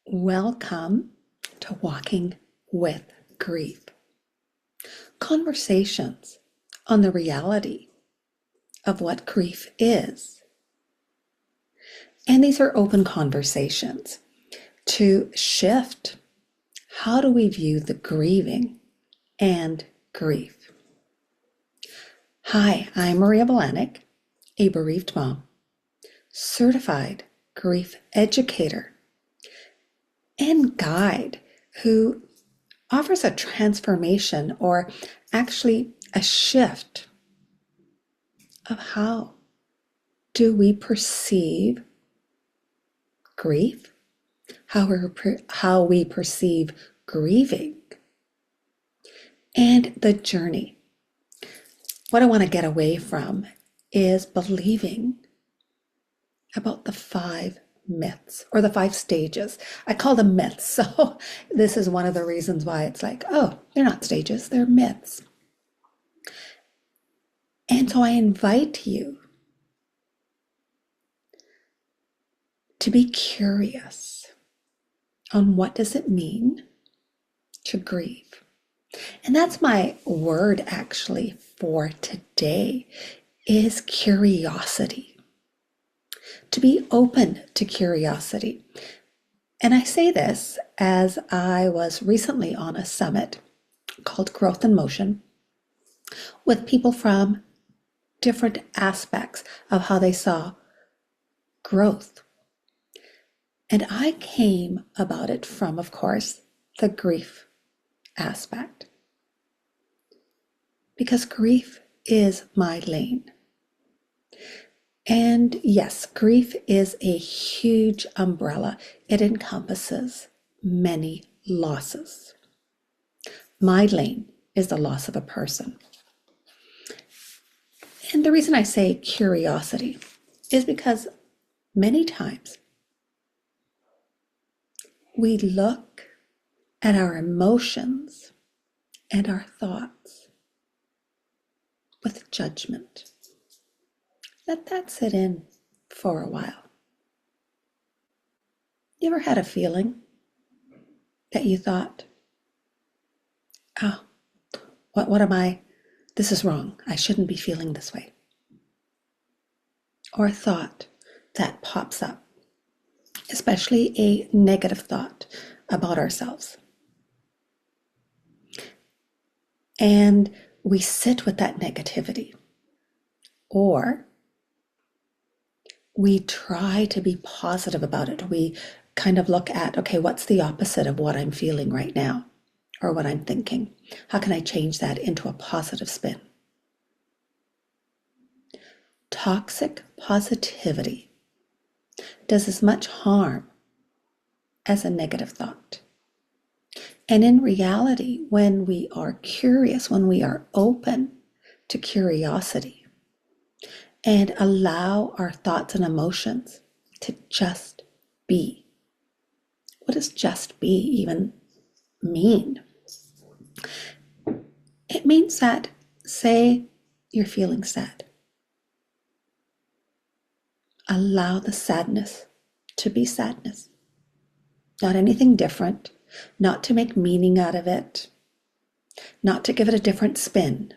Welcome to Walking with Grief. Conversations on the reality of what grief is. And these are open conversations to shift how do we view the grieving and grief. Hi, I'm Maria Balanik, a bereaved mom, certified grief educator, and guide who offers a transformation or actually a shift of how do we perceive grief, how we perceive grieving, and the journey. What I want to get away from is believing about the 5 myths or the 5 stages. I call them myths. So this is one of the reasons why it's like, oh, they're not stages, they're myths. And so I invite you to be curious on what does it mean to grieve. And that's my word actually for today is curiosity. To be open to curiosity. And I say this as I was recently on a summit called Growth in Motion with people from different aspects of how they saw growth. And I came about it from, of course, the grief aspect. Because grief is my lane. And yes, grief is a huge umbrella. It encompasses many losses. My lane is the loss of a person. And the reason I say curiosity is because many times we look at our emotions and our thoughts with judgment. Let that sit in for a while. You ever had a feeling that you thought, oh, what am I? This is wrong. I shouldn't be feeling this way. Or a thought that pops up, especially a negative thought about ourselves. And we sit with that negativity. Or we try to be positive about it. We kind of look at, okay, what's the opposite of what I'm feeling right now or what I'm thinking? How can I change that into a positive spin? Toxic positivity does as much harm as a negative thought. And in reality, when we are curious, when we are open to curiosity, and allow our thoughts and emotions to just be. What does just be even mean? It means that, say you're feeling sad. Allow the sadness to be sadness. Not anything different, not to make meaning out of it, not to give it a different spin.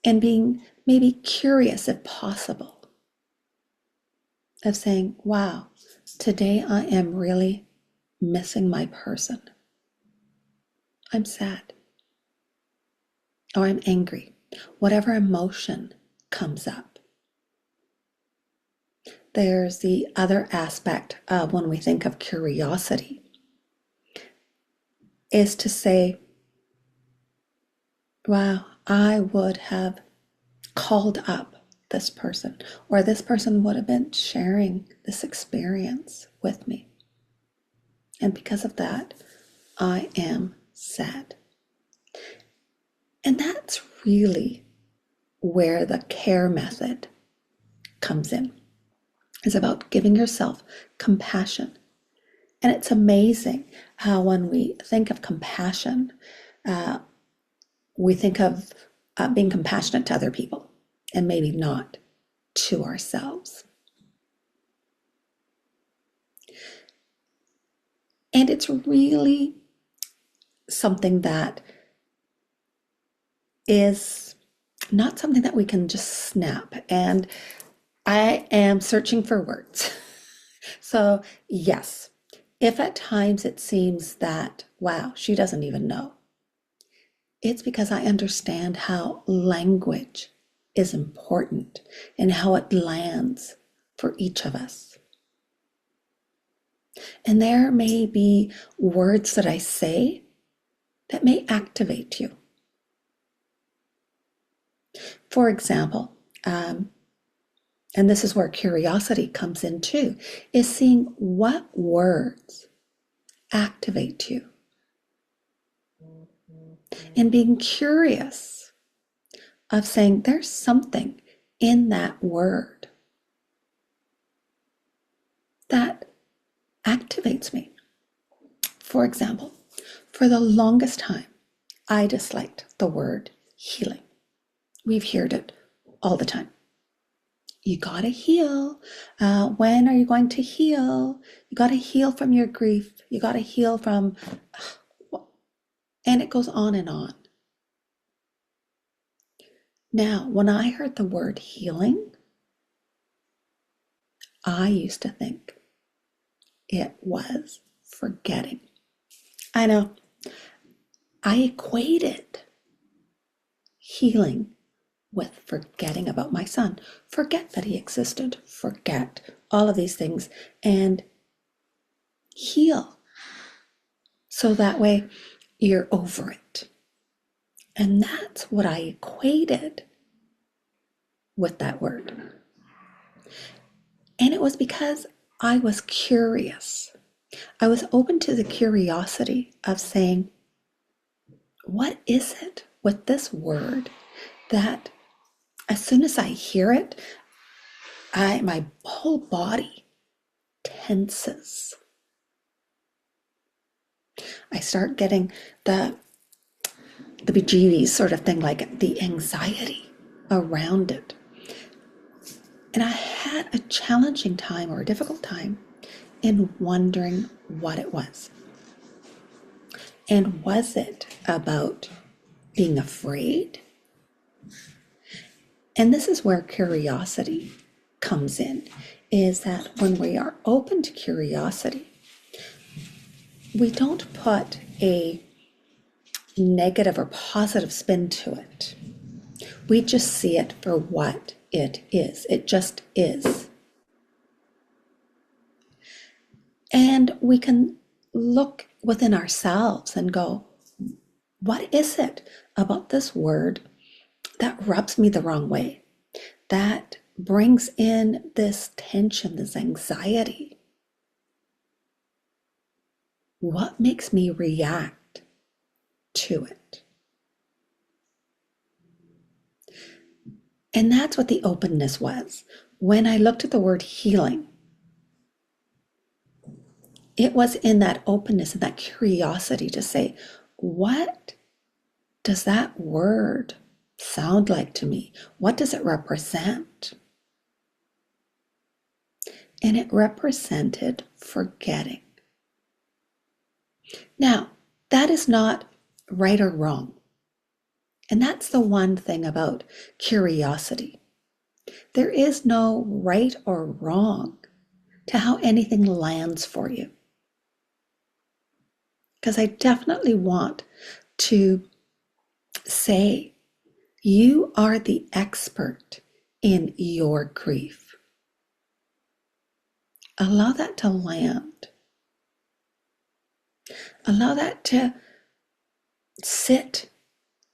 And being maybe curious if possible of saying, wow, today I am really missing my person. I'm sad. Or I'm angry. Whatever emotion comes up. There's the other aspect of when we think of curiosity is to say, wow, I would have called up this person, or this person would have been sharing this experience with me. And because of that, I am sad. And that's really where the care method comes in. It's about giving yourself compassion. And it's amazing how when we think of compassion, we think of being compassionate to other people and maybe not to ourselves. And it's really something that is not something that we can just snap. And I am searching for words. So, yes, if at times it seems that, wow, she doesn't even know, it's because I understand how language is important and how it lands for each of us. And there may be words that I say that may activate you. For example, and this is where curiosity comes in too, is seeing what words activate you and being curious of saying there's something in that word that activates me. For example, for the longest time, I disliked the word healing. We've heard it all the time. You gotta heal. When are you going to heal? You gotta heal from your grief. You gotta heal from, and it goes on and on. Now, when I heard the word healing, I used to think it was forgetting. I know. I equated healing with forgetting about my son. Forget that he existed. Forget all of these things and heal. So that way you're over it. And that's what I equated with that word. And it was because I was curious. I was open to the curiosity of saying, what is it with this word that as soon as I hear it, my whole body tenses. I start getting the bejeebies sort of thing, like the anxiety around it. And I had a challenging time or a difficult time in wondering what it was. And was it about being afraid? And this is where curiosity comes in, is that when we are open to curiosity, we don't put a negative or positive spin to it. We just see it for what it is. It just is. And we can look within ourselves and go, what is it about this word that rubs me the wrong way? That brings in this tension, this anxiety. What makes me react to it? And that's what the openness was. When I looked at the word healing, it was in that openness and that curiosity to say, what does that word sound like to me? What does it represent? And it represented forgetting. Now, that is not right or wrong. And that's the one thing about curiosity. There is no right or wrong to how anything lands for you. Because I definitely want to say, you are the expert in your grief. Allow that to land. Allow that to sit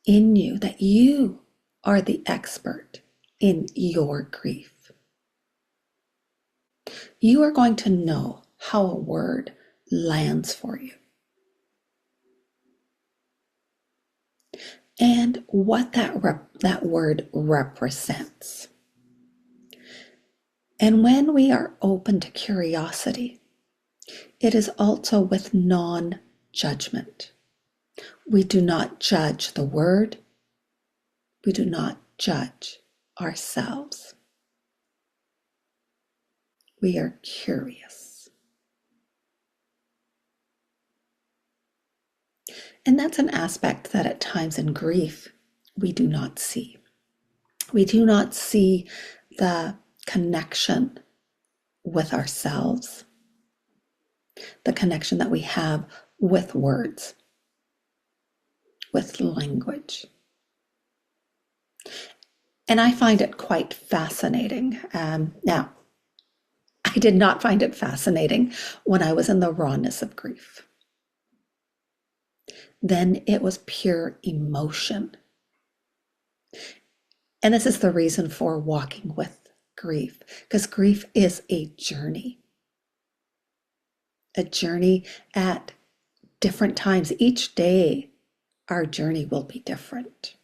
in you, that you are the expert in your grief. You are going to know how a word lands for you and what that word represents. And when we are open to curiosity, it is also with non-judgment. We do not judge the word. We do not judge ourselves. We are curious. And that's an aspect that at times in grief we do not see. We do not see the connection with ourselves, the connection that we have with words, with language. And I find it quite fascinating. Now, I did not find it fascinating when I was in the rawness of grief. Then it was pure emotion. And this is the reason for walking with grief, because grief is a journey at different times. Each day, our journey will be different.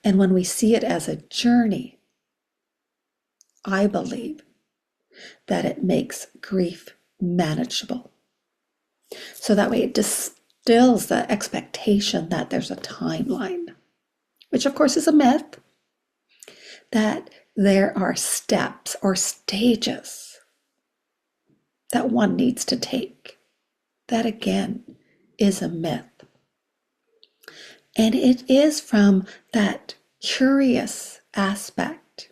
And when we see it as a journey, I believe that it makes grief manageable. So that way it distills the expectation that there's a timeline, which of course is a myth, that there are steps or stages that one needs to take. That again is a myth. And it is from that curious aspect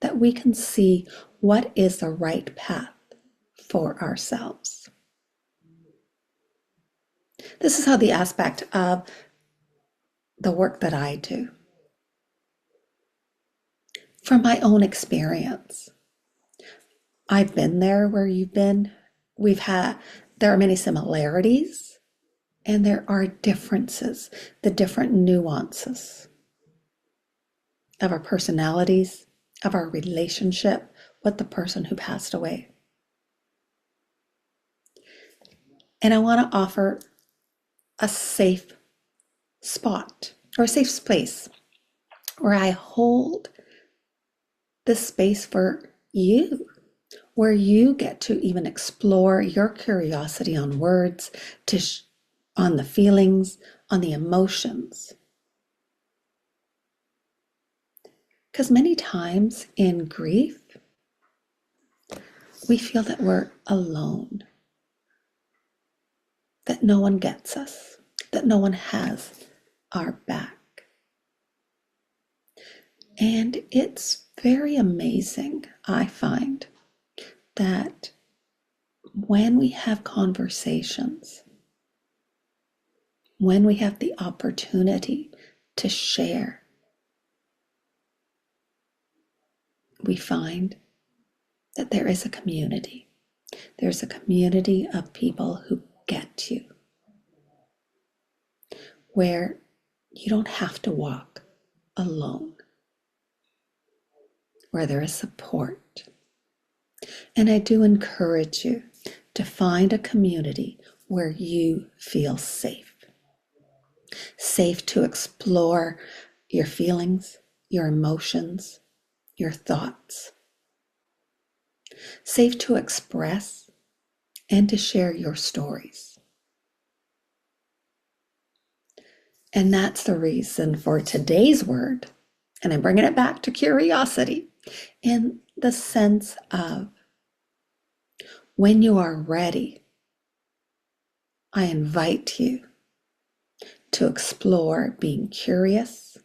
that we can see what is the right path for ourselves. This is how the aspect of the work that I do. From my own experience, I've been there where you've been. There are many similarities and there are differences, the different nuances of our personalities, of our relationship with the person who passed away. And I want to offer a safe spot or a safe space where I hold this space for you, where you get to even explore your curiosity on words, on the feelings, on the emotions. Because many times in grief, we feel that we're alone, that no one gets us, that no one has our back. And it's very amazing, I find, that when we have conversations, when we have the opportunity to share, we find that there is a community. There's a community of people who get you, where you don't have to walk alone, where there is support. And I do encourage you to find a community where you feel safe. Safe to explore your feelings, your emotions, your thoughts. Safe to express and to share your stories. And that's the reason for today's word. And I'm bringing it back to curiosity in the sense of when you are ready, I invite you to explore being curious.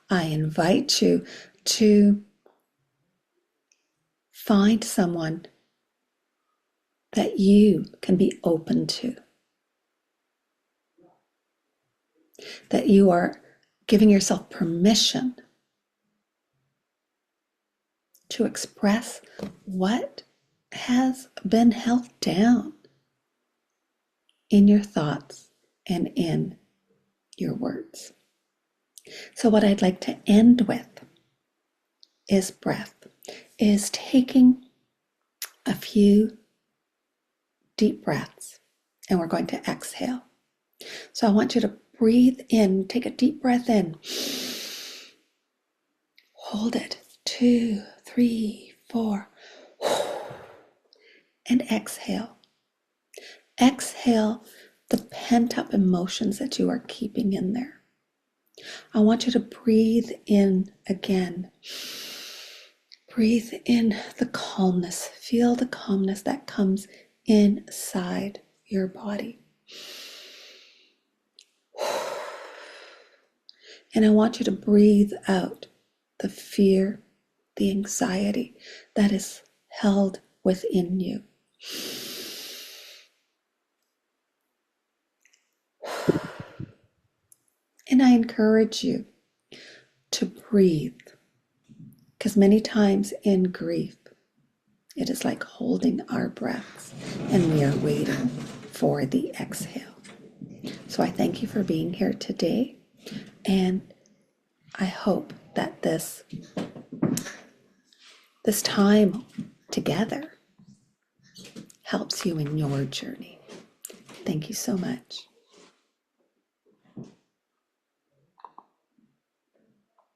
I invite you to find someone that you can be open to, that you are giving yourself permission to express what has been held down in your thoughts and in your words. So what I'd like to end with is breath, is taking a few deep breaths, and we're going to exhale. So I want you to breathe in, take a deep breath in, hold it, 2, 3, 4, and exhale. Exhale the pent-up emotions that you are keeping in there. I want you to breathe in again. Breathe in the calmness. Feel the calmness that comes inside your body. And I want you to breathe out the fear, the anxiety that is held within you. And I encourage you to breathe, because many times in grief, it is like holding our breaths and we are waiting for the exhale. So I thank you for being here today, and I hope that this time together helps you in your journey. Thank you so much.